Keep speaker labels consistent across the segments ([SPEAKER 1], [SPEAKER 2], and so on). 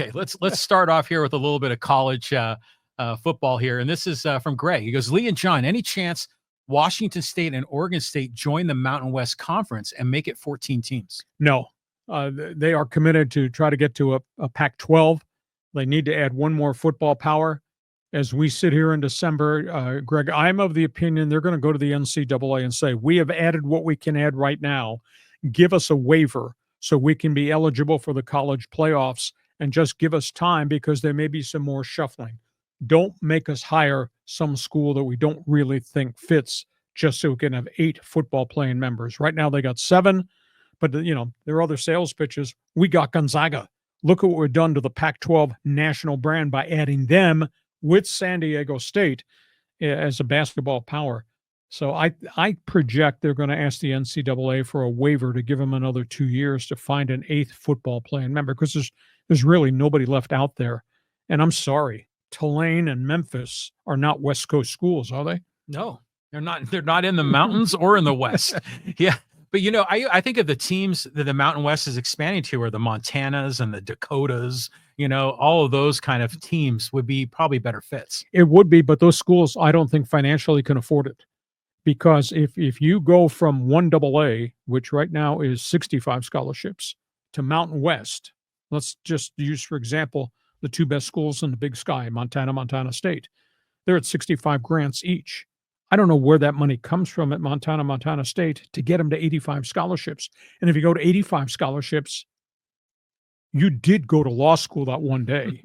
[SPEAKER 1] Okay, let's start off here with a little bit of college football here, and this is from Greg. He goes, Lee and John, any chance Washington State and Oregon State join the Mountain West Conference and make it 14 teams?
[SPEAKER 2] No, they are committed to try to get to a Pac-12. They need to add one more football power. As we sit here in December, Greg, I'm of the opinion they're going to go to the NCAA and say, we have added what we can add right now. Give us a waiver so we can be eligible for the college playoffs, and just give us time because there may be some more shuffling. Don't make us hire some school that we don't really think fits just so we can have 8 football playing members. Right now they got 7, but there are other sales pitches. We got Gonzaga. Look at what we've done to the Pac-12 national brand by adding them with San Diego State as a basketball power. So I project they're going to ask the NCAA for a waiver to give them another 2 years to find an 8th football playing member, because there's really nobody left out there. And I'm sorry, Tulane and Memphis are not West Coast schools, are they?
[SPEAKER 1] No, they're not. They're not in the mountains or in the West. Yeah. But, I think of the teams that the Mountain West is expanding to are the Montanas and the Dakotas. All of those kind of teams would be probably better fits.
[SPEAKER 2] It would be, but those schools, I don't think financially can afford it. Because if you go from 1AA, which right now is 65 scholarships, to Mountain West, let's just use, for example, the 2 best schools in the Big Sky, Montana State. They're at 65 grants each. I don't know where that money comes from at Montana State to get them to 85 scholarships. And if you go to 85 scholarships, you did go to law school that one day.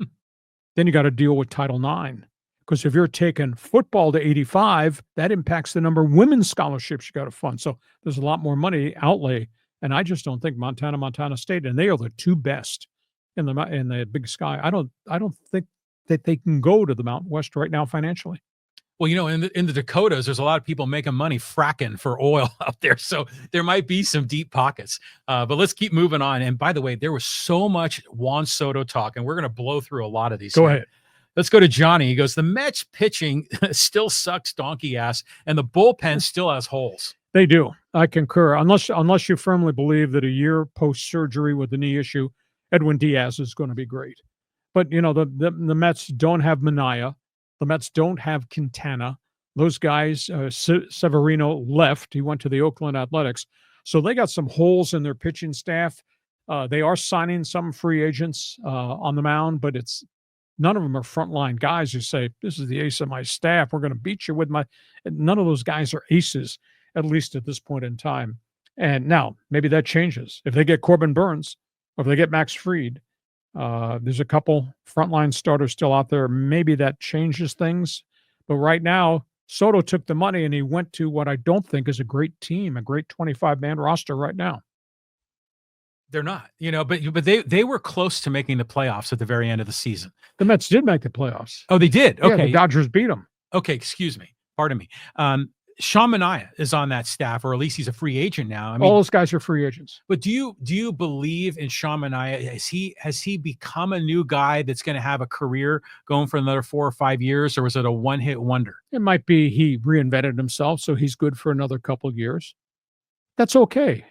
[SPEAKER 2] Then you got to deal with Title IX. Because if you're taking football to 85, that impacts the number of women's scholarships you got to fund. So there's a lot more money outlay. And I just don't think Montana State, and they are the 2 best in the Big Sky. I don't think that they can go to the Mountain West right now financially.
[SPEAKER 1] Well, in the Dakotas, there's a lot of people making money fracking for oil out there. So there might be some deep pockets. But let's keep moving on. And by the way, there was so much Juan Soto talk, and we're going to blow through a lot of these.
[SPEAKER 2] Go ahead.
[SPEAKER 1] Let's go to Johnny. He goes, the Mets pitching still sucks donkey ass, and the bullpen still has holes.
[SPEAKER 2] They do. I concur. Unless you firmly believe that a year post-surgery with the knee issue, Edwin Diaz is going to be great. But, the Mets don't have Minaya. The Mets don't have Quintana. Those guys, Severino left. He went to the Oakland Athletics. So they got some holes in their pitching staff. They are signing some free agents on the mound, but none of them are frontline guys who say, this is the ace of my staff. We're going to beat you with my. None of those guys are aces, at least at this point in time. And now maybe that changes. If they get Corbin Burns or if they get Max Fried, there's a couple frontline starters still out there. Maybe that changes things. But right now, Soto took the money and he went to what I don't think is a great team, a great 25-man roster right now.
[SPEAKER 1] They're not, but they were close to making the playoffs at the very end of the season.
[SPEAKER 2] The Mets did make the playoffs.
[SPEAKER 1] Oh, they did? Okay.
[SPEAKER 2] Yeah, the Dodgers beat them.
[SPEAKER 1] Okay, excuse me. Pardon me. Sean Manaea is on that staff, or at least he's a free agent now.
[SPEAKER 2] All those guys are free agents.
[SPEAKER 1] But do you believe in Sean Manaea? Has he become a new guy that's going to have a career going for another 4 or 5 years, or was it a one-hit wonder?
[SPEAKER 2] It might be he reinvented himself, so he's good for another couple of years. That's okay.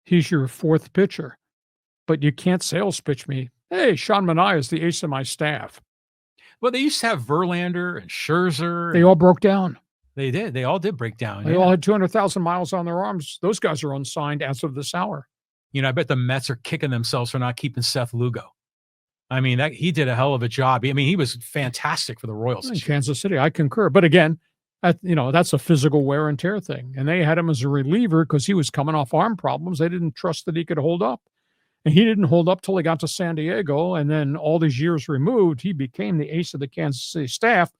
[SPEAKER 2] He's your 4th pitcher. But you can't sales pitch me, hey, Sean Manaea is the ace of my staff.
[SPEAKER 1] Well, they used to have Verlander and Scherzer.
[SPEAKER 2] They all broke down.
[SPEAKER 1] They did. They all did break down.
[SPEAKER 2] They all had 200,000 miles on their arms. Those guys are unsigned as of this hour.
[SPEAKER 1] I bet the Mets are kicking themselves for not keeping Seth Lugo. He did a hell of a job. He was fantastic for the Royals.
[SPEAKER 2] In Kansas City, I concur. But again, that's a physical wear and tear thing. And they had him as a reliever because he was coming off arm problems. They didn't trust that he could hold up. And he didn't hold up till he got to San Diego. And then all these years removed, he became the ace of the Kansas City staff.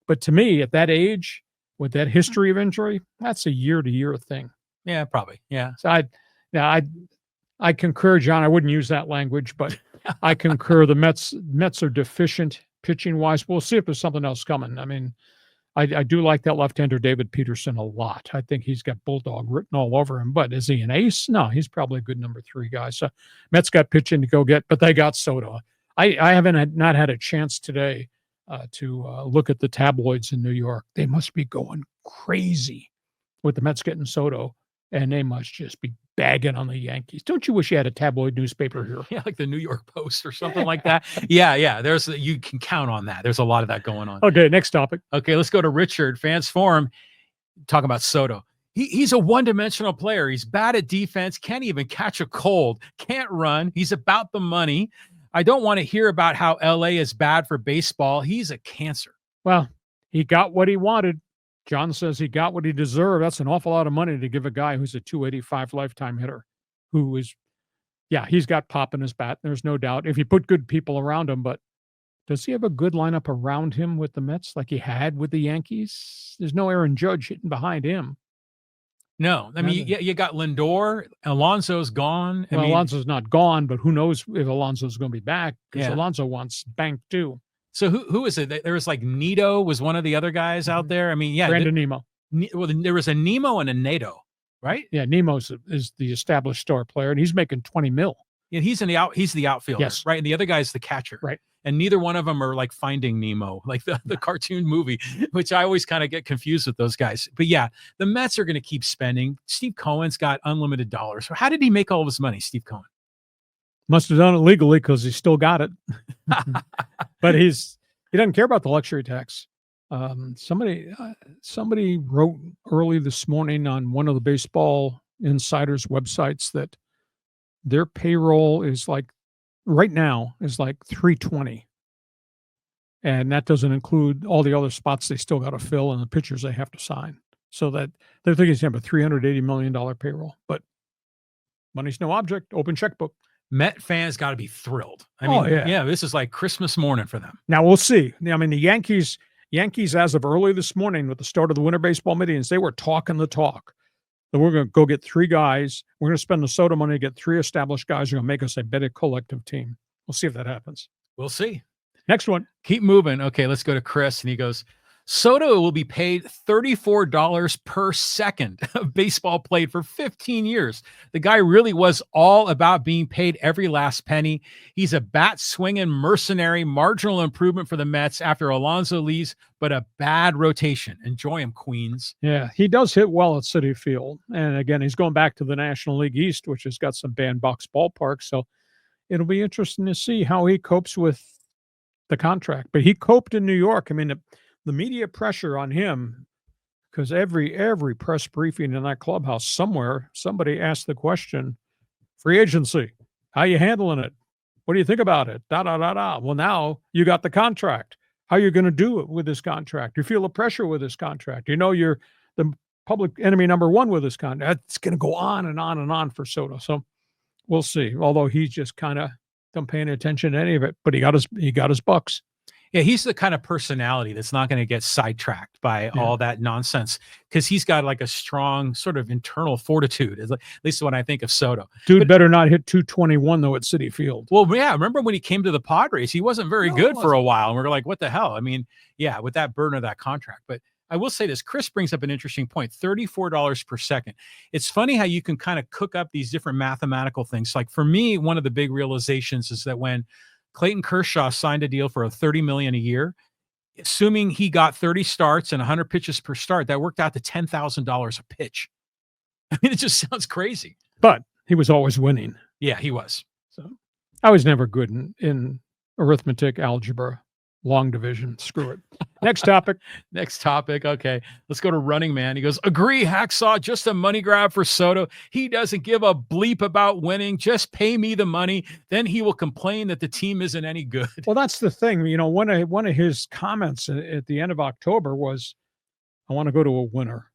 [SPEAKER 2] But to me, at that age, with that history of injury, that's a year-to-year thing.
[SPEAKER 1] Yeah, probably. Yeah.
[SPEAKER 2] So I concur, John. I wouldn't use that language, but I concur. The Mets are deficient pitching-wise. We'll see if there's something else coming. I do like that left-hander David Peterson a lot. I think he's got Bulldog written all over him. But is he an ace? No, he's probably a good number 3 guy. So Mets got pitching to go get, but they got Soto. I haven't not had a chance today to look at the tabloids in New York. They must be going crazy with the Mets getting Soto. and they must just be bagging on the Yankees. Don't you wish you had a tabloid newspaper here?
[SPEAKER 1] Yeah, like the New York Post or something like that. Yeah, yeah. You can count on that. There's a lot of that going on.
[SPEAKER 2] Okay, next topic.
[SPEAKER 1] Okay, let's go to Richard, Fans Forum, talking about Soto. He's a one-dimensional player. He's bad at defense, can't even catch a cold, can't run. He's about the money. I don't want to hear about how LA is bad for baseball. He's a cancer.
[SPEAKER 2] Well, he got what he wanted. John says he got what he deserved. That's an awful lot of money to give a guy who's a 285 lifetime hitter, who is, yeah, he's got pop in his bat. There's no doubt. If you put good people around him, but does he have a good lineup around him with the Mets like he had with the Yankees? There's no Aaron Judge hitting behind him.
[SPEAKER 1] No, I mean, you got Lindor. Alonso's gone.
[SPEAKER 2] Well, Alonso's not gone, but who knows if Alonso's going to be back, because Alonso wants bank too.
[SPEAKER 1] So who is it? There was like Nito was one of the other guys out there. I mean, yeah.
[SPEAKER 2] Brandon Nemo.
[SPEAKER 1] Well, there was a Nemo and a Nato, right?
[SPEAKER 2] Yeah, Nemo is the established star player, and he's making 20 mil.
[SPEAKER 1] Yeah, he's the outfielder,
[SPEAKER 2] yes,
[SPEAKER 1] right? And the other guy's the catcher.
[SPEAKER 2] Right.
[SPEAKER 1] And neither one of them are like Finding Nemo, like the cartoon movie, which I always kind of get confused with those guys. But yeah, the Mets are going to keep spending. Steve Cohen's got unlimited dollars. So how did he make all of his money, Steve Cohen?
[SPEAKER 2] Must have done it legally because he still got it. But he doesn't care about the luxury tax. Somebody wrote early this morning on one of the Baseball Insiders websites that their payroll is like, right now, is like 320. And that doesn't include all the other spots they still got to fill and the pitchers they have to sign. So that they're thinking it's going to have a $380 million payroll. But money's no object, open checkbook.
[SPEAKER 1] Met fans got to be thrilled. I mean, yeah, this is like Christmas morning for them.
[SPEAKER 2] Now we'll see. I mean, the Yankees, as of early this morning with the start of the winter baseball meetings, they were talking the talk. That we're going to go get 3 guys. We're going to spend the Soto money to get 3 established guys who are going to make us a better collective team. We'll see if that happens.
[SPEAKER 1] We'll see.
[SPEAKER 2] Next one.
[SPEAKER 1] Keep moving. Okay, let's go to Chris. And he goes, Soto will be paid $34 per second of baseball played for 15 years. The guy really was all about being paid every last penny. He's a bat-swinging mercenary, marginal improvement for the Mets after Alonso leaves, but a bad rotation. Enjoy him, Queens.
[SPEAKER 2] Yeah, he does hit well at Citi Field. And again, he's going back to the National League East, which has got some bandbox ballparks. So it'll be interesting to see how he copes with the contract. But he coped in New York. I mean, the media pressure on him, because every press briefing in that clubhouse somewhere, somebody asked the question, free agency, how you handling it? What do you think about it? Well, now you got the contract. How are you going to do it with this contract? You feel the pressure with this contract. You know you're the public enemy number 1 with this contract. It's going to go on and on and on for Soto. So we'll see. Although he's just kind of don't pay any attention to any of it, but he got his bucks.
[SPEAKER 1] Yeah, he's the kind of personality that's not going to get sidetracked by all that nonsense, because he's got like a strong sort of internal fortitude, at least when I think of Soto.
[SPEAKER 2] Dude better not hit 221, though, at Citi Field.
[SPEAKER 1] Well, yeah, remember when he came to the Padres, he wasn't very good for a while, and we were like, what the hell? I mean, yeah, with that burden of that contract. But I will say this, Chris brings up an interesting point, $34 per second. It's funny how you can kind of cook up these different mathematical things. Like for me, one of the big realizations is that when Clayton Kershaw signed a deal for $30 million a year, assuming he got 30 starts and 100 pitches per start, that worked out to $10,000 a pitch. I mean, it just sounds crazy.
[SPEAKER 2] But he was always winning.
[SPEAKER 1] Yeah, he was.
[SPEAKER 2] So I was never good in arithmetic, algebra, long division. Screw it. Next topic.
[SPEAKER 1] Next topic. Okay, let's go to Running Man. He goes, agree, Hacksaw, just a money grab for Soto. He doesn't give a bleep about winning. Just pay me the money. Then he will complain that the team isn't any good.
[SPEAKER 2] Well, that's the thing. You know, one of his comments at the end of October was, I want to go to a winner.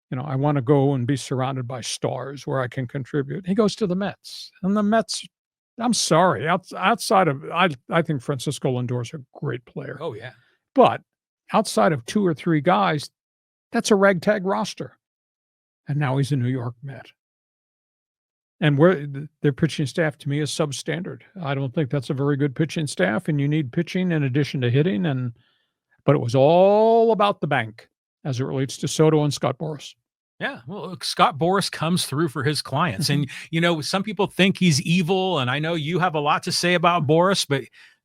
[SPEAKER 2] You know, I want to go and be surrounded by stars where I can contribute. He goes to the Mets. And the Mets, I'm sorry, outside of, I think Francisco Lindor's a great player.
[SPEAKER 1] Oh, yeah.
[SPEAKER 2] But outside of 2 or 3 guys, that's a ragtag roster. And now he's a New York Met. And their pitching staff, to me, is substandard. I don't think that's a very good pitching staff, and you need pitching in addition to hitting. But it was all about the bank as it relates to Soto and Scott Boras.
[SPEAKER 1] Yeah, well, Scott Boras comes through for his clients. And, you know, some people think he's evil, and I know you have a lot to say about Boras, but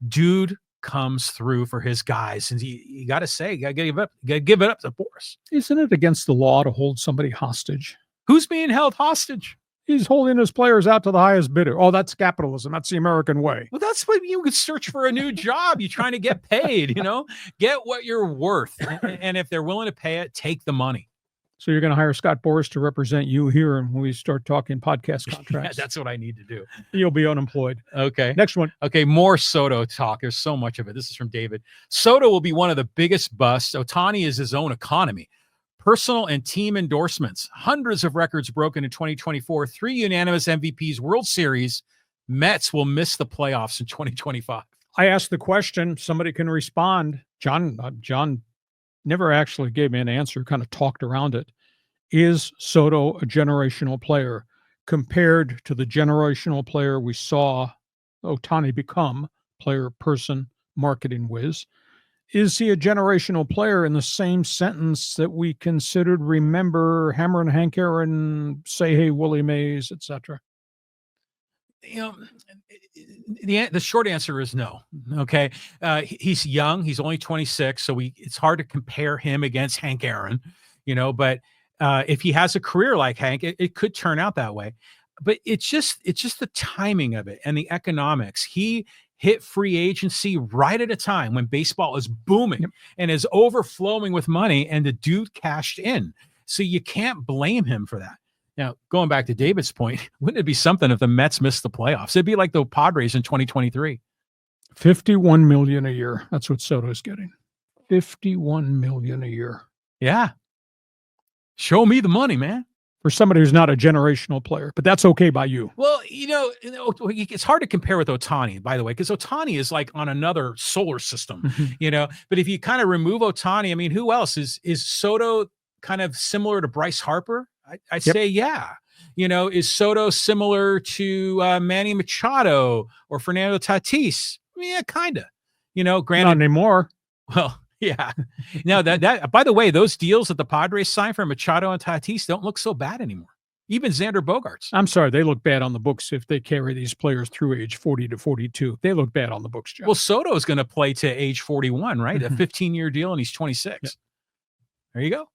[SPEAKER 1] dude comes through for his guys. And you got to say, you got to give it up to Boras.
[SPEAKER 2] Isn't it against the law to hold somebody hostage?
[SPEAKER 1] Who's being held hostage?
[SPEAKER 2] He's holding his players out to the highest bidder. Oh, that's capitalism. That's the American way.
[SPEAKER 1] Well, that's what you could search for a new job. You're trying to get paid, get what you're worth. And if they're willing to pay it, take the money.
[SPEAKER 2] So you're going to hire Scott Boras to represent you here, and when we start talking podcast contracts.
[SPEAKER 1] Yeah, that's what I need to do.
[SPEAKER 2] You'll be unemployed.
[SPEAKER 1] Okay.
[SPEAKER 2] Next one.
[SPEAKER 1] Okay, more Soto talk. There's so much of it. This is from David. Soto will be one of the biggest busts. Otani is his own economy. Personal and team endorsements. Hundreds of records broken in 2024. 3 unanimous MVPs, World Series. Mets will miss the playoffs in 2025.
[SPEAKER 2] I asked the question. Somebody can respond. John never actually gave me an answer, kind of talked around it. Is Soto a generational player compared to the generational player we saw Otani become, player, person, marketing whiz? Is he a generational player in the same sentence that we considered, remember, Hammer and Hank Aaron, Say Hey Willie Mays, etc.?
[SPEAKER 1] The short answer is no. Okay. He's young. He's only 26. So it's hard to compare him against Hank Aaron, but if he has a career like Hank, it could turn out that way. But it's just the timing of it and the economics. He hit free agency right at a time when baseball is booming and is overflowing with money, and the dude cashed in. So you can't blame him for that. Now, going back to David's point, wouldn't it be something if the Mets missed the playoffs? It'd be like the Padres in 2023.
[SPEAKER 2] $51 million a year. That's what Soto's getting. $51 million a year.
[SPEAKER 1] Yeah. Show me the money, man.
[SPEAKER 2] For somebody who's not a generational player, but that's okay by you.
[SPEAKER 1] Well, it's hard to compare with Otani, by the way, because Otani is like on another solar system, But if you kind of remove Otani, I mean, who else is Soto kind of similar to Bryce Harper? I'd say, yeah. Is Soto similar to Manny Machado or Fernando Tatis? Yeah, kind of. Granted,
[SPEAKER 2] not anymore.
[SPEAKER 1] Well, yeah. Now that by the way, those deals that the Padres signed for Machado and Tatis don't look so bad anymore. Even Xander Bogaerts.
[SPEAKER 2] I'm sorry, they look bad on the books if they carry these players through age 40 to 42. They look bad on the books, Jeff.
[SPEAKER 1] Well, Soto is going to play to age 41, right? A 15-year deal, and he's 26. Yeah. There you go.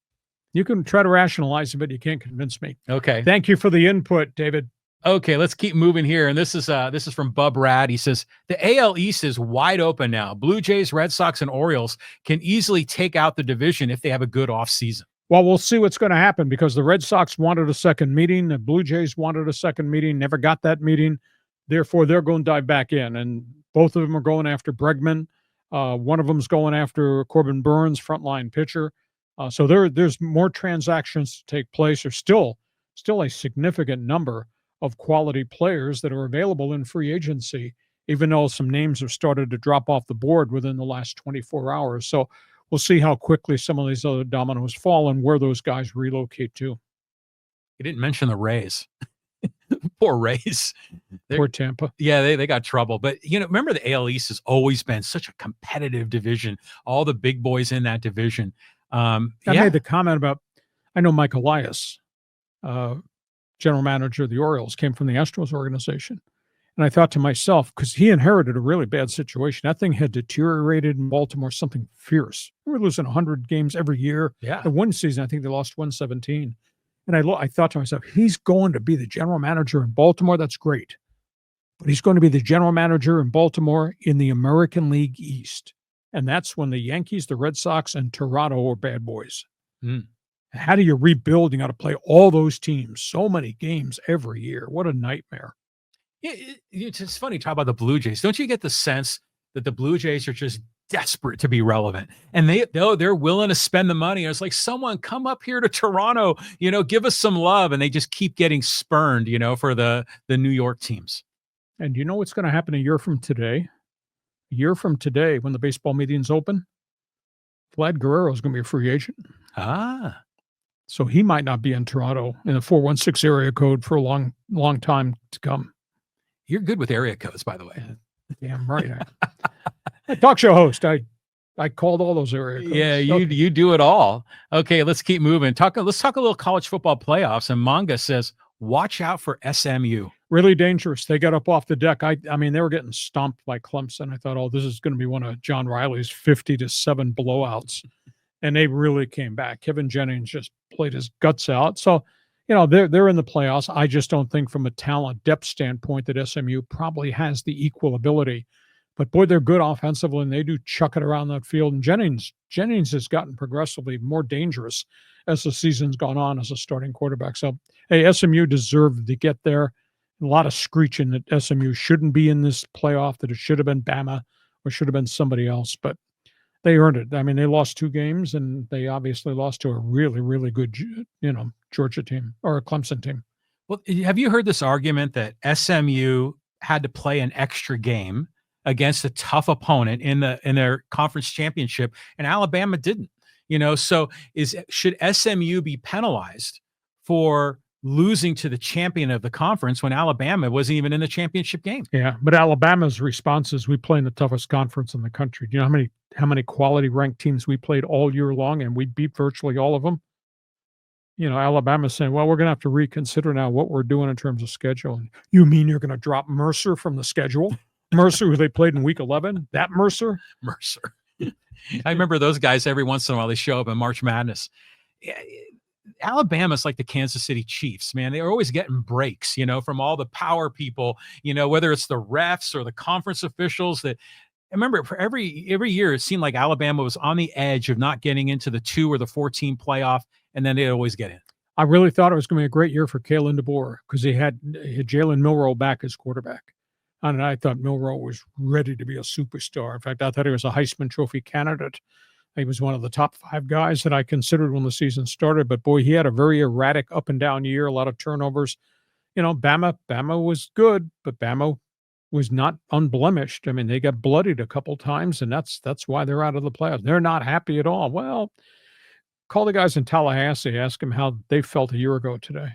[SPEAKER 2] You can try to rationalize it, but you can't convince me.
[SPEAKER 1] Okay.
[SPEAKER 2] Thank you for the input, David.
[SPEAKER 1] Okay, let's keep moving here. And this is from Bub Rad. He says, the AL East is wide open now. Blue Jays, Red Sox, and Orioles can easily take out the division if they have a good offseason.
[SPEAKER 2] Well, we'll see what's going to happen because the Red Sox wanted a second meeting. The Blue Jays wanted a second meeting, never got that meeting. Therefore, they're going to dive back in. And both of them are going after Bregman. One of them's going after Corbin Burns, frontline pitcher. So there's more transactions to take place. There's still a significant number of quality players that are available in free agency, even though some names have started to drop off the board within the last 24 hours. So we'll see how quickly some of these other dominoes fall and where those guys relocate to.
[SPEAKER 1] You didn't mention the Rays. Poor Rays.
[SPEAKER 2] Poor Tampa.
[SPEAKER 1] Yeah, they got trouble. But, remember the AL East has always been such a competitive division. All the big boys in that division. I
[SPEAKER 2] made the comment about, I know Mike Elias, general manager of the Orioles, came from the Astros organization. And I thought to myself, because he inherited a really bad situation, that thing had deteriorated in Baltimore, something fierce. We were losing 100 games every year.
[SPEAKER 1] Yeah.
[SPEAKER 2] And one season, I think they lost 117. And I thought to myself, he's going to be the general manager in Baltimore. That's great. But he's going to be the general manager in Baltimore in the American League East. And that's when the Yankees, the Red Sox, and Toronto were bad boys. How do you rebuild? You got to play all those teams, so many games every year. What a nightmare.
[SPEAKER 1] Yeah, it's funny to talk about the Blue Jays. Don't you get the sense that the Blue Jays are just desperate to be relevant? And they're willing to spend the money. It's like, someone come up here to Toronto, give us some love. And they just keep getting spurned, for the New York teams.
[SPEAKER 2] And you know what's going to happen a year from today? A year from today, when the baseball meetings open, Vlad Guerrero is going to be a free agent. So he might not be in Toronto in the 416 area code for a long, long time to come.
[SPEAKER 1] You're good with area codes, by the way.
[SPEAKER 2] Damn right. A talk show host. I called all those area codes.
[SPEAKER 1] Yeah, you do it all. Okay, let's keep moving. Let's talk a little college football playoffs. And Manga says, watch out for SMU.
[SPEAKER 2] Really dangerous. They got up off the deck. I mean, they were getting stomped by Clemson. I thought, oh, this is going to be one of John Riley's 50-7 blowouts. And they really came back. Kevin Jennings just played his guts out. So, they're in the playoffs. I just don't think from a talent depth standpoint that SMU probably has the equal ability. But boy, they're good offensively, and they do chuck it around that field. And Jennings has gotten progressively more dangerous as the season's gone on as a starting quarterback. So, hey, SMU deserved to get there. A lot of screeching that SMU shouldn't be in this playoff, that it should have been Bama or should have been somebody else. But they earned it. I mean, they lost 2 games, and they obviously lost to a really, really good, Georgia team or a Clemson team.
[SPEAKER 1] Well, have you heard this argument that SMU had to play an extra game against a tough opponent in their conference championship, and Alabama didn't? So should SMU be penalized for losing to the champion of the conference when Alabama wasn't even in the championship game?
[SPEAKER 2] Yeah, but Alabama's response is, we play in the toughest conference in the country. Do you know how many quality ranked teams we played all year long, and we beat virtually all of them? Alabama's saying, well, we're going to have to reconsider now what we're doing in terms of schedule. You mean you're going to drop Mercer from the schedule? Mercer, who they played in week 11? That Mercer?
[SPEAKER 1] Mercer. I remember those guys every once in a while. They show up in March Madness. Alabama's like the Kansas City Chiefs, man. They're always getting breaks, from all the power people, whether it's the refs or the conference officials. That I remember for every year, it seemed like Alabama was on the edge of not getting into the 2 or the 4-team playoff, and then they'd always get in.
[SPEAKER 2] I really thought it was going to be a great year for Kalen DeBoer because he had Jalen Milroe back as quarterback. And I thought Milroe was ready to be a superstar. In fact, I thought he was a Heisman Trophy candidate. He was one of the top 5 guys that I considered when the season started. But boy, he had a very erratic up and down year, a lot of turnovers. Bama was good, but Bama was not unblemished. I mean, they got bloodied a couple times, and that's why they're out of the playoffs. They're not happy at all. Well, call the guys in Tallahassee, ask them how they felt a year ago today.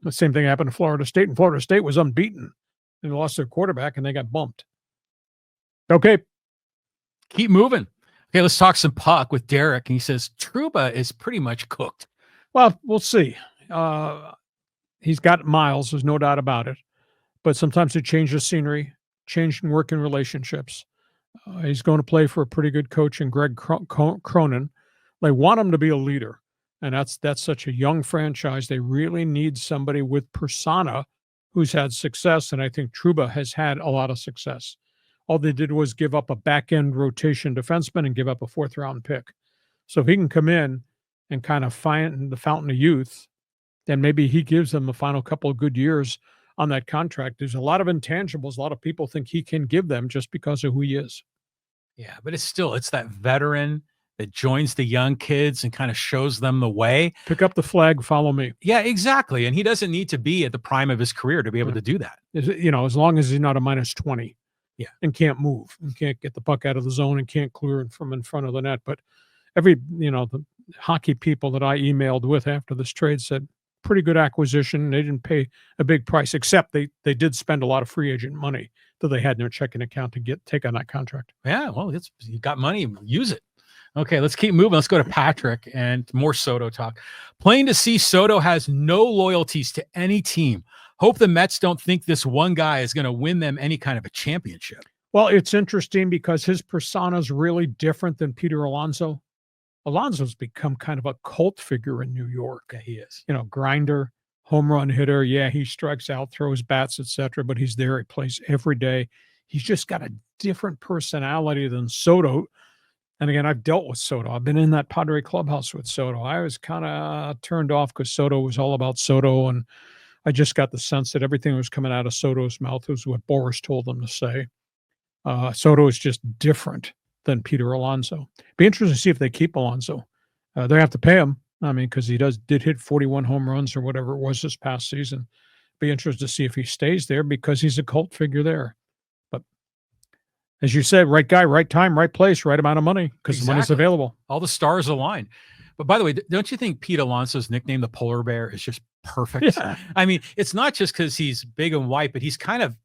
[SPEAKER 2] The same thing happened to Florida State, and Florida State was unbeaten. They lost their quarterback, and they got bumped. Okay.
[SPEAKER 1] Keep moving. Okay, let's talk some puck with Derek. And he says, Trouba is pretty much cooked.
[SPEAKER 2] Well, we'll see. He's got miles. There's no doubt about it. But sometimes it changes scenery, change in working relationships. He's going to play for a pretty good coach in Greg Cronin. They want him to be a leader. And that's such a young franchise. They really need somebody with persona who's had success, and I think Trouba has had a lot of success. All they did was give up a back-end rotation defenseman and give up a 4th-round pick. So if he can come in and kind of find the fountain of youth, then maybe he gives them the final couple of good years on that contract. There's a lot of intangibles a lot of people think he can give them just because of who he is.
[SPEAKER 1] Yeah, but it's that veteran that joins the young kids and kind of shows them the way.
[SPEAKER 2] Pick up the flag, follow me.
[SPEAKER 1] Yeah, exactly. And he doesn't need to be at the prime of his career to be able to do that.
[SPEAKER 2] As long as he's not a -20.
[SPEAKER 1] Yeah.
[SPEAKER 2] And can't move and can't get the puck out of the zone and can't clear it from in front of the net. But the hockey people that I emailed with after this trade said, pretty good acquisition. They didn't pay a big price, except they did spend a lot of free agent money that they had in their checking account to take on that contract.
[SPEAKER 1] Yeah, well, you got money, use it. Okay, let's keep moving. Let's go to Patrick and more Soto talk. Plain to see Soto has no loyalties to any team. Hope the Mets don't think this one guy is going to win them any kind of a championship.
[SPEAKER 2] Well, it's interesting because his persona is really different than Peter Alonso. Alonso's become kind of a cult figure in New York.
[SPEAKER 1] Yeah, he is.
[SPEAKER 2] Grinder, home run hitter. Yeah, he strikes out, throws bats, etc. But he's there. He plays every day. He's just got a different personality than Soto. And again, I've dealt with Soto. I've been in that Padre clubhouse with Soto. I was kind of turned off because Soto was all about Soto. And I just got the sense that everything that was coming out of Soto's mouth was what Boras told them to say. Soto is just different than Peter Alonso. Be interesting to see if they keep Alonso. They have to pay him. I mean, because he did hit 41 home runs or whatever it was this past season. Be interested to see if he stays there because he's a cult figure there. But as you said, right guy, right time, right place, right amount of money because the money's available.
[SPEAKER 1] All the stars align. But by the way, don't you think Pete Alonso's nickname, the Polar Bear, is just perfect?
[SPEAKER 2] Yeah.
[SPEAKER 1] I mean, it's not just because he's big and white, but he's kind of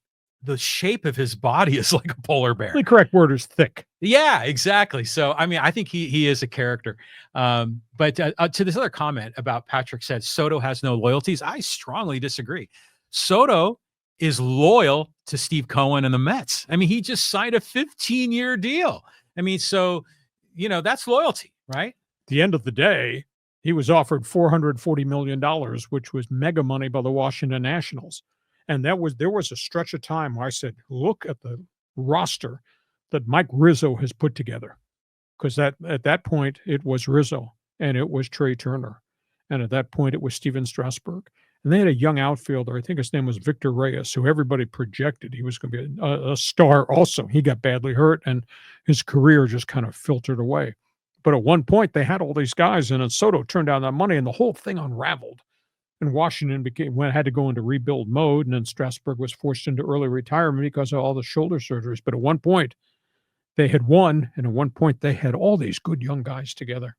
[SPEAKER 1] the shape of his body is like a polar bear.
[SPEAKER 2] The correct word is thick.
[SPEAKER 1] Yeah, exactly. So, I mean, I think he is a character. But to this other comment about Patrick said Soto has no loyalties, I strongly disagree. Soto is loyal to Steve Cohen and the Mets. I mean, he just signed a 15-year deal. I mean, so, that's loyalty, right?
[SPEAKER 2] At the end of the day, He was offered $440 million, which was mega money by the Washington Nationals. And there was a stretch of time where I said, look at the roster that Mike Rizzo has put together. Because at that point, it was Rizzo and it was Trey Turner. And at that point, it was Steven Strasburg. And they had a young outfielder. I think his name was Victor Reyes, who everybody projected he was going to be a star also. He got badly hurt, and his career just kind of filtered away. But at one point, they had all these guys, and then Soto turned down that money, and the whole thing unraveled. And Washington had to go into rebuild mode, and then Strasburg was forced into early retirement because of all the shoulder surgeries. But at one point, they had won, and at one point, they had all these good young guys together.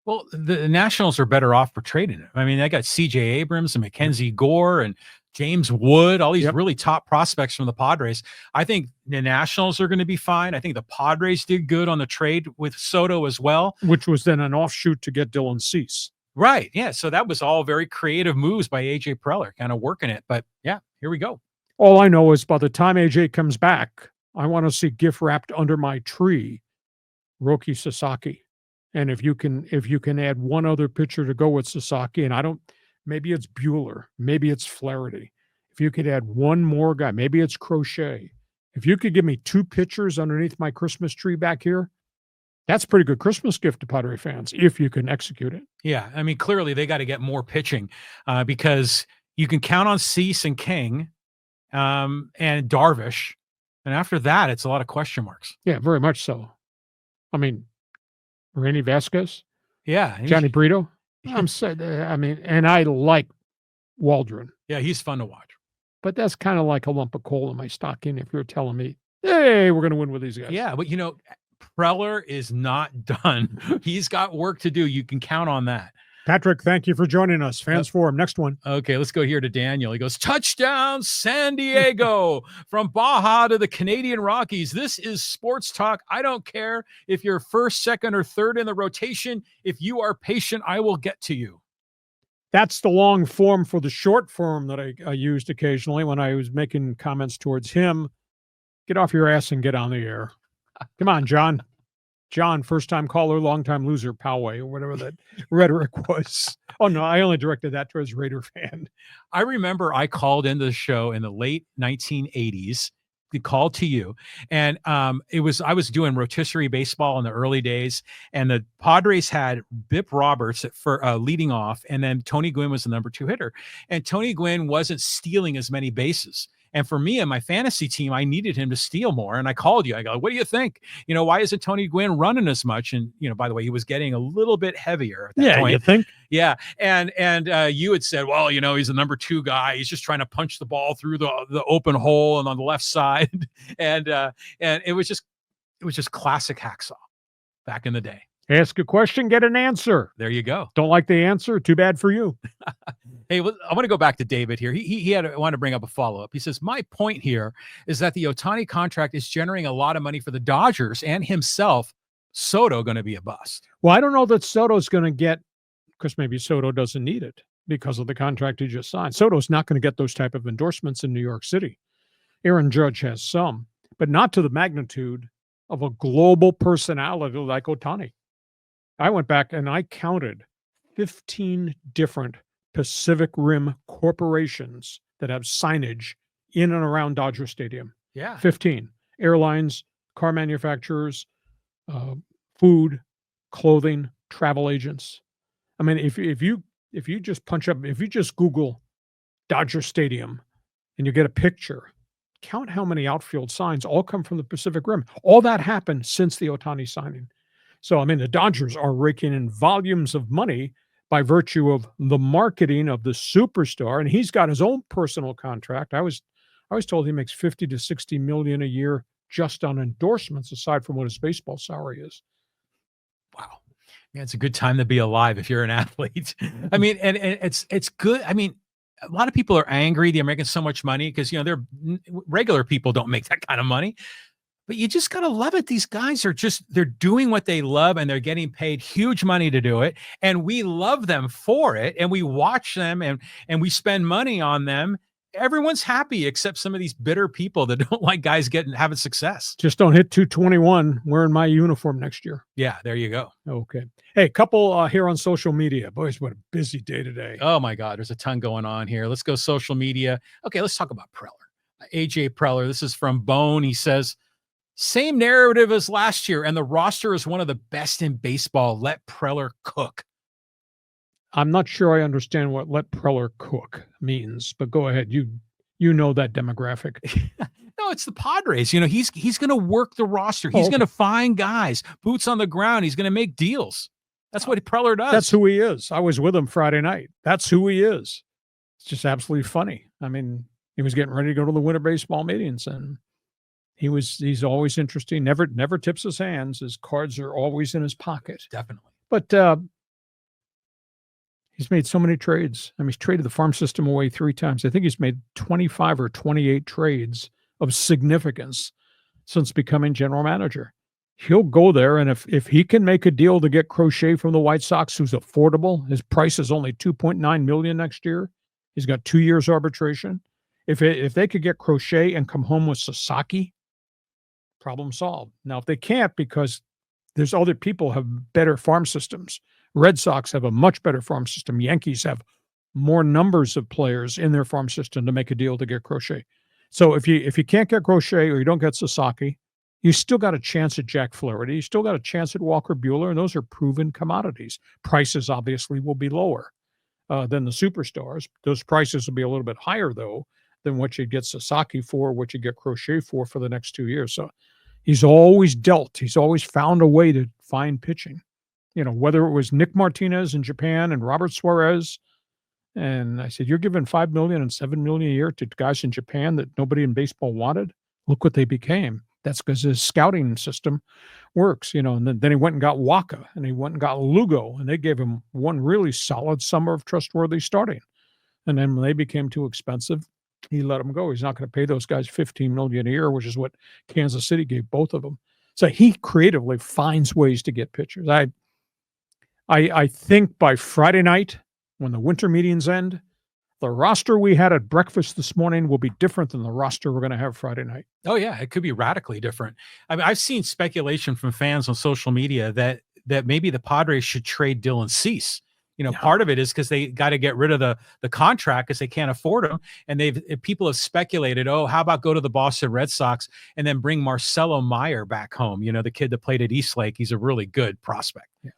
[SPEAKER 1] Well, the Nationals are better off for trading him. I mean, they got C.J. Abrams and Mackenzie Gore and James Wood, all these really top prospects from the Padres. I think the Nationals are going to be fine. I think the Padres did good on the trade with Soto as well.
[SPEAKER 2] Which was then an offshoot to get Dylan Cease.
[SPEAKER 1] Right. Yeah. So that was all very creative moves by A.J. Preller, kind of working it. But yeah, here we go.
[SPEAKER 2] All I know is by the time A.J. comes back, I want to see gift wrapped under my tree Roki Sasaki. And if you can add one other pitcher to go with Sasaki, and maybe it's Bueller, maybe it's Flaherty. If you could add one more guy, maybe it's Crochet. If you could give me 2 pitchers underneath my Christmas tree back here, that's a pretty good Christmas gift to Padre fans if you can execute it.
[SPEAKER 1] Yeah. I mean, clearly they got to get more pitching because you can count on Cease and King and Darvish. And after that, it's a lot of question marks.
[SPEAKER 2] Yeah, very much so. I mean, Randy Vasquez,
[SPEAKER 1] yeah,
[SPEAKER 2] Johnny Brito. And I like Waldron.
[SPEAKER 1] Yeah, he's fun to watch.
[SPEAKER 2] But that's kind of like a lump of coal in my stocking if you're telling me, hey, we're going to win with these guys.
[SPEAKER 1] Yeah, but Preller is not done. He's got work to do. You can count on that.
[SPEAKER 2] Patrick, thank you for joining us. Fans Forum, next one.
[SPEAKER 1] Okay, let's go here to Daniel. He goes, touchdown San Diego from Baja to the Canadian Rockies. This is sports talk. I don't care if you're first, second, or third in the rotation. If you are patient, I will get to you.
[SPEAKER 2] That's the long form for the short form that I used occasionally when I was making comments towards him. Get off your ass and get on the air. Come on, John. John, first-time caller, long-time loser, Poway, or whatever that rhetoric was. Oh, no, I only directed that towards Raider fan.
[SPEAKER 1] I remember I called into the show in the late 1980s. The call to you, and I was doing rotisserie baseball in the early days, and the Padres had Bip Roberts for leading off, and then Tony Gwynn was the number 2 hitter, and Tony Gwynn wasn't stealing as many bases. And for me and my fantasy team, I needed him to steal more. And I called you. I go, what do you think? Why isn't Tony Gwynn running as much? And, by the way, he was getting a little bit heavier at that point.
[SPEAKER 2] You think?
[SPEAKER 1] Yeah. And you had said, well, he's a number 2 guy. He's just trying to punch the ball through the open hole and on the left side. and it was just classic Hacksaw back in the day.
[SPEAKER 2] Ask a question, get an answer.
[SPEAKER 1] There you go.
[SPEAKER 2] Don't like the answer? Too bad for you.
[SPEAKER 1] Hey, I want to go back to David here. He wanted to bring up a follow-up. He says, my point here is that the Otani contract is generating a lot of money for the Dodgers and himself. Soto going to be a bust.
[SPEAKER 2] Well, I don't know that Soto's going to get, because maybe Soto doesn't need it because of the contract he just signed. Soto's not going to get those type of endorsements in New York City. Aaron Judge has some, but not to the magnitude of a global personality like Otani. I went back and I counted 15 different Pacific Rim corporations that have signage in and around Dodger Stadium.
[SPEAKER 1] Yeah.
[SPEAKER 2] 15. Airlines, car manufacturers, food, clothing, travel agents. I mean, if you just if you just Google Dodger Stadium and you get a picture, count how many outfield signs all come from the Pacific Rim. All that happened since the Otani signing. So, I mean, the Dodgers are raking in volumes of money by virtue of the marketing of the superstar, and he's got his own personal contract. I was told he makes $50 to $60 million a year just on endorsements, aside from what his baseball salary is.
[SPEAKER 1] Wow, man, it's a good time to be alive if you're an athlete. I mean, and it's good. I mean, a lot of people are angry they're making so much money because they're regular people don't make that kind of money. But you just got to love it. These guys are they're doing what they love and they're getting paid huge money to do it. And we love them for it. And we watch them and we spend money on them. everyone's happy except some of these bitter people that don't like guys having success.
[SPEAKER 2] Just don't hit 221 wearing my uniform next year.
[SPEAKER 1] Yeah, there you go.
[SPEAKER 2] Okay. Hey, couple here on social media. Boys, what a busy day today.
[SPEAKER 1] Oh my God, there's a ton going on here. Let's go social media. Okay, let's talk about Preller. AJ Preller. This is from Bone. He says, same narrative as last year, and the roster is one of the best in baseball. Let Preller cook.
[SPEAKER 2] I'm not sure I understand what let Preller cook means, but go ahead. You know that demographic.
[SPEAKER 1] No, it's the Padres. You know, he's going to work the roster. He's going to find guys, boots on the ground. He's going to make deals. That's what Preller does.
[SPEAKER 2] That's who he is. I was with him Friday night. That's who he is. It's just absolutely funny. I mean, he was getting ready to go to the winter baseball meetings, and he's always interesting. Never tips his hands. His cards are always in his pocket.
[SPEAKER 1] Definitely.
[SPEAKER 2] But he's made so many trades. I mean, he's traded the farm system away 3 times. I think he's made 25 or 28 trades of significance since becoming general manager. He'll go there, and if he can make a deal to get Crochet from the White Sox, who's affordable, his price is only $2.9 million next year. He's got 2 years arbitration. If they could get Crochet and come home with Sasaki, problem solved. Now, if they can't, because there's other people have better farm systems. Red Sox have a much better farm system. Yankees have more numbers of players in their farm system to make a deal to get Crochet. So if you can't get Crochet or you don't get Sasaki, you still got a chance at Jack Flaherty. You still got a chance at Walker Buehler, and those are proven commodities. Prices obviously will be lower than the superstars. Those prices will be a little bit higher, though, than what you get Sasaki for, what you get Crochet for the next 2 years. So he's always dealt. He's always found a way to find pitching. You know, whether it was Nick Martinez in Japan and Robert Suarez. And I said, you're giving $5 million and $7 million a year to guys in Japan that nobody in baseball wanted. Look what they became. That's because his scouting system works, you know. And then he went and got Waka, and he went and got Lugo, and they gave him one really solid summer of trustworthy starting. And then when they became too expensive, he let them go. He's not going to pay those guys $15 million a year, which is what Kansas City gave both of them. So he creatively finds ways to get pitchers. I think by Friday night, when the winter meetings end, the roster we had at breakfast this morning will be different than the roster we're going to have Friday night.
[SPEAKER 1] Oh, yeah. It could be radically different. I mean, I've seen speculation from fans on social media that maybe the Padres should trade Dylan Cease. You know, part of it is because they got to get rid of the contract because they can't afford him. And people have speculated, how about go to the Boston Red Sox and then bring Marcelo Meyer back home? You know, the kid that played at Eastlake. He's a really good prospect.
[SPEAKER 2] Yeah.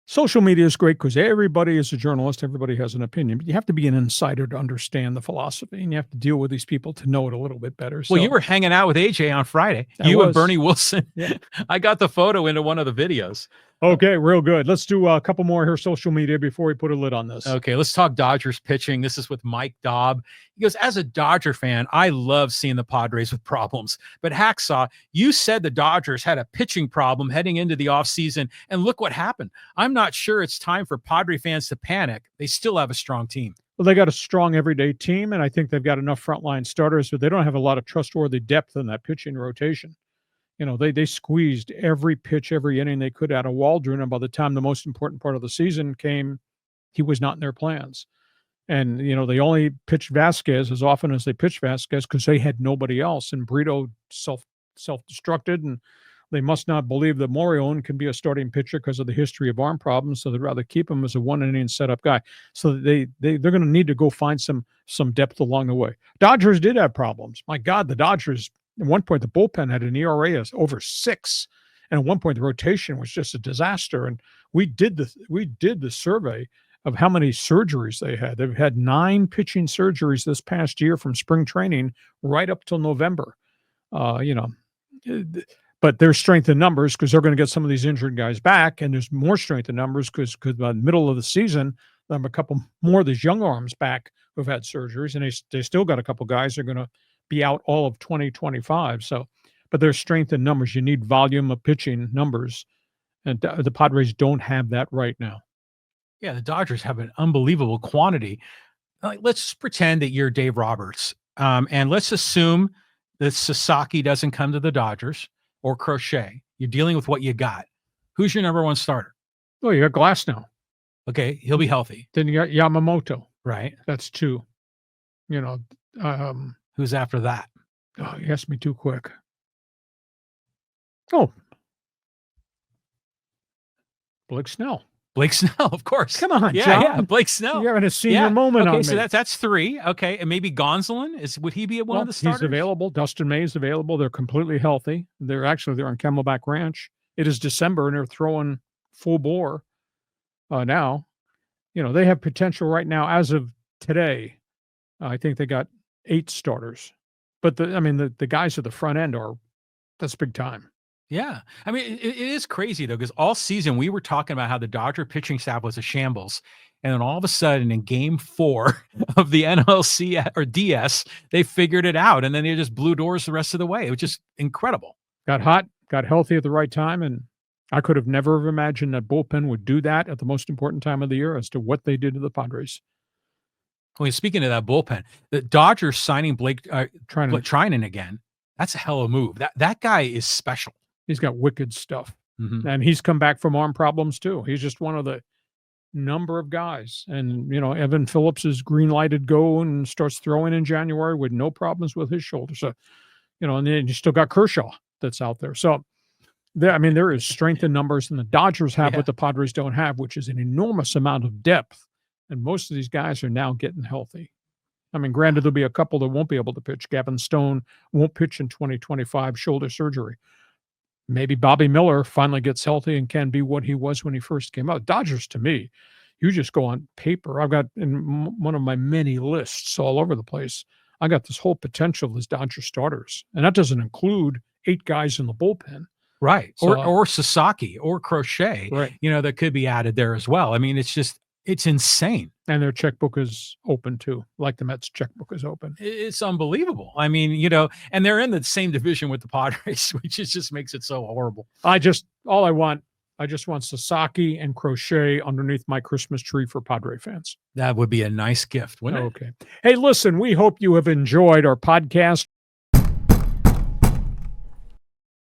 [SPEAKER 2] Social media is great because everybody is a journalist. Everybody has an opinion, but you have to be an insider to understand the philosophy, and you have to deal with these people to know it a little bit better.
[SPEAKER 1] Well, you were hanging out with AJ on Friday. And Bernie Wilson. Yeah. I got the photo into one of the videos.
[SPEAKER 2] Okay, real good. Let's do a couple more here, social media, before we put a lid on this.
[SPEAKER 1] Okay, let's talk Dodgers pitching. This is with Mike Daub. He goes, as a Dodger fan, I love seeing the Padres with problems. But Hacksaw, you said the Dodgers had a pitching problem heading into the offseason, and look what happened. I'm not sure it's time for Padre fans to panic. They still have a strong team.
[SPEAKER 2] Well, they got a strong everyday team, and I think they've got enough frontline starters, but they don't have a lot of trustworthy depth in that pitching rotation. You know, they squeezed every pitch, every inning they could out of Waldron, and by the time the most important part of the season came, he was not in their plans. And, you know, they only pitched Vasquez as often as they pitched Vasquez because they had nobody else. And Brito self-destructed, and they must not believe that Morion can be a starting pitcher because of the history of arm problems, so they'd rather keep him as a one-inning setup guy. So they're going to need to go find some depth along the way. Dodgers did have problems. My God, the Dodgers, at one point, the bullpen had an ERA of over 6, and at one point, the rotation was just a disaster. And we did the survey of how many surgeries they had. They've had 9 pitching surgeries this past year from spring training right up till November. But there's strength in numbers because they're going to get some of these injured guys back, and there's more strength in numbers because by the middle of the season, they have a couple more of these young arms back who've had surgeries, and they still got a couple guys that are going to be out all of 2025. So, but there's strength in numbers. You need volume of pitching numbers, and the Padres don't have that right now.
[SPEAKER 1] Yeah, the Dodgers have an unbelievable quantity. Like, let's pretend that you're Dave Roberts, and let's assume that Sasaki doesn't come to the Dodgers or Crochet. You're dealing with what you got. Who's your number one starter?
[SPEAKER 2] Oh, you got Glass now.
[SPEAKER 1] Okay, he'll be healthy.
[SPEAKER 2] Then you got Yamamoto.
[SPEAKER 1] Right.
[SPEAKER 2] That's 2. You know,
[SPEAKER 1] Who's after that?
[SPEAKER 2] oh, you asked me too quick. Oh, Blake Snell.
[SPEAKER 1] Blake Snell, of course.
[SPEAKER 2] Come on,
[SPEAKER 1] Yeah,
[SPEAKER 2] John.
[SPEAKER 1] Blake Snell.
[SPEAKER 2] You're having a senior
[SPEAKER 1] Yeah.
[SPEAKER 2] moment
[SPEAKER 1] Okay,
[SPEAKER 2] on
[SPEAKER 1] so
[SPEAKER 2] me.
[SPEAKER 1] that's 3. Okay, and maybe Gonsolin would he be one
[SPEAKER 2] Well,
[SPEAKER 1] of the starters?
[SPEAKER 2] he's available. Dustin May's available. They're completely healthy. They're on Camelback Ranch. It is December, and they're throwing full bore now. You know, they have potential right now as of today. I think they got 8 starters. But the guys at the front end that's big time.
[SPEAKER 1] Yeah. I mean, it is crazy, though, because all season we were talking about how the Dodger pitching staff was a shambles. And then all of a sudden in game 4 of the NLC or DS, they figured it out. And then they just blew doors the rest of the way. It was just incredible.
[SPEAKER 2] Got hot, got healthy at the right time. And I could have never imagined that bullpen would do that at the most important time of the year as to what they did to the Padres.
[SPEAKER 1] Well, speaking of that bullpen, the Dodgers signing Blake Trinan again, that's a hell of a move. That guy is special.
[SPEAKER 2] He's got wicked stuff.
[SPEAKER 1] Mm-hmm.
[SPEAKER 2] And he's come back from arm problems too. He's just one of the number of guys. And, Evan Phillips is green lighted go and starts throwing in January with no problems with his shoulder. So, and then you still got Kershaw that's out there. So, there is strength in numbers, and the Dodgers have what the Padres don't have, which is an enormous amount of depth. And most of these guys are now getting healthy. Granted, there'll be a couple that won't be able to pitch. Gavin Stone won't pitch in 2025, shoulder surgery. Maybe Bobby Miller finally gets healthy and can be what he was when he first came out. Dodgers, to me, you just go on paper. I've got in one of my many lists all over the place, I got this whole potential as Dodger starters. And that doesn't include 8 guys in the bullpen.
[SPEAKER 1] Right.
[SPEAKER 2] So,
[SPEAKER 1] or Sasaki or Crochet,
[SPEAKER 2] right.
[SPEAKER 1] That could be added there as well. It's insane.
[SPEAKER 2] And their checkbook is open too, like the Mets checkbook is open.
[SPEAKER 1] It's unbelievable. And they're in the same division with the Padres, which just makes it so horrible. I just want Sasaki and Crochet underneath my Christmas tree for Padre fans. That would be a nice gift, wouldn't it?
[SPEAKER 2] Okay. Hey, listen, we hope you have enjoyed our podcast.